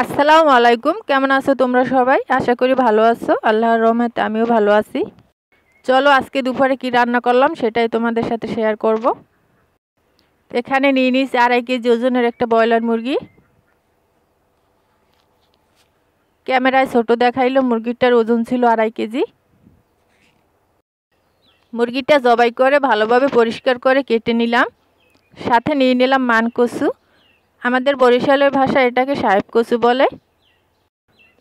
আসসালামু আলাইকুম। কেমন আছো তোমরা সবাই? আশা করি ভালো আছো। আল্লাহর রহমতে আমিও ভালো আছি। চলো আজকে দুপুরে কি রান্না করলাম সেটাই তোমাদের সাথে শেয়ার করব। এখানে নিয়ে নিয়েছি 2.5 কেজি ওজনের একটা ব্রয়লার মুরগি। ক্যামেরায় ছোট দেখাইলো, মুরগিটার ওজন ছিল 2.5 কেজি। মুরগিটা জবাই করে ভালোভাবে পরিষ্কার করে কেটে নিলাম। সাথে নিয়ে নিলাম মান কচু, আমাদের বরিশালের ভাষায় এটাকে সাহেব কচু বলে।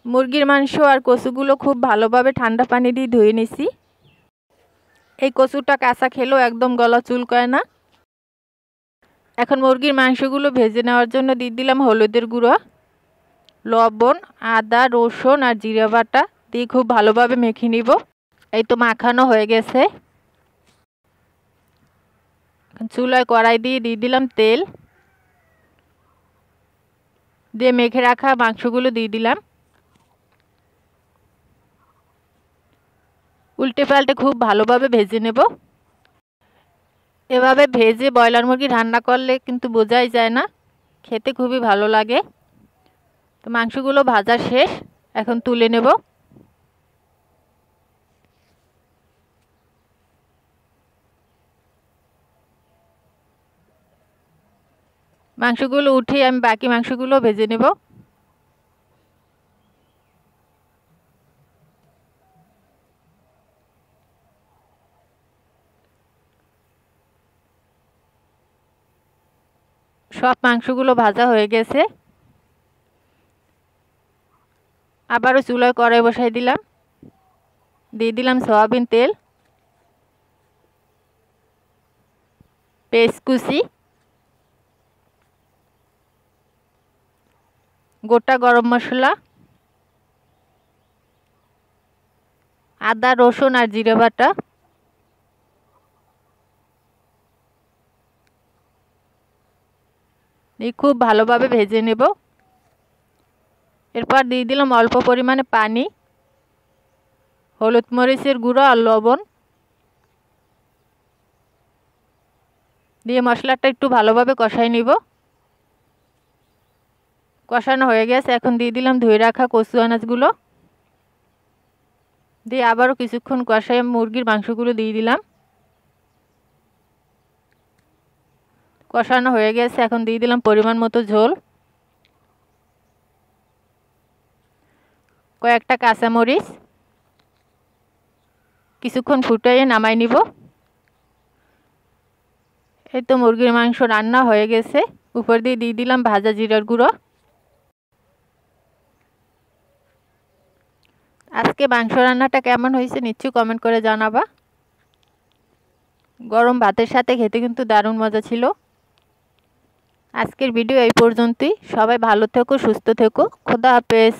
মুরগির মাংস আর কচুগুলো খুব ভালোভাবে ঠান্ডা পানি দিয়ে ধুয়ে নিছি। এই কচুটা কাঁচা খেলেও একদম গলা চুলকায় না। এখন মুরগির মাংসগুলো ভেজে নেওয়ার জন্য দিয়ে দিলাম হলুদের গুঁড়ো, লবণ, আদা, রসুন আর জিরা বাটা দিয়ে খুব ভালোভাবে মেখে নিব। এই তো মাখানো হয়ে গেছে। চুলায় কড়াই দিয়ে দিলাম তেল, দিয়ে মেখে রাখা মাংসগুলো দিয়ে দিলাম। উল্টে পাল্টে খুব ভালোভাবে ভেজে নেব। এভাবে ভেজে ব্রয়লার মুরগি রান্না করলে কিন্তু বোঝাই যায় না, খেতে খুবই ভালো লাগে। তো মাংসগুলো ভাজা শেষ, এখন তুলে নেব। মাংসগুলো উঠিয়ে আমি বাকি মাংসগুলো ভেজে নেব। সব মাংসগুলো ভাজা হয়ে গেছে। আবারও চুলায় কড়াই বসাই দিলাম, দিয়ে দিলাম সয়াবিন তেল, পেঁয়াজ কুচি, গোটা গরম মশলা, আদা, রসুন আর জিরা বাটা, দিয়ে খুব ভালোভাবে ভেজে নেব। এরপর দিয়ে দিলাম অল্প পরিমাণে পানি, হলুদ মরিচের গুঁড়ো আর লবণ দিয়ে মশলাটা একটু ভালোভাবে কষাই নিব। কষানো হয়ে গেছে, এখন দিয়ে দিলাম ধুয়ে রাখা কচু আনাজগুলো, দিয়ে আবারও কিছুক্ষণ কষাই মুরগির মাংসগুলো দিয়ে দিলাম। কষানো হয়ে গেছে, এখন দিয়ে দিলাম পরিমাণ মতো ঝোল, কয়েকটা কাঁচামরিচ, কিছুক্ষণ ফুটিয়ে নামাই নিব। এই তো মুরগির মাংস রান্না হয়ে গেছে। উপর দিয়ে দিলাম ভাজা জিরার গুঁড়ো। আজকে মাংস রান্নাটা কেমন হয়েছে নিশ্চয়ই কমেন্ট করে জানাবা। গরম ভাতের সাথে খেতে কিন্তু দারুণ মজা ছিল। আজকের ভিডিও এই পর্যন্তই। সবাই ভালো থেকো, সুস্থ থেকো। খোদা হাফেজ।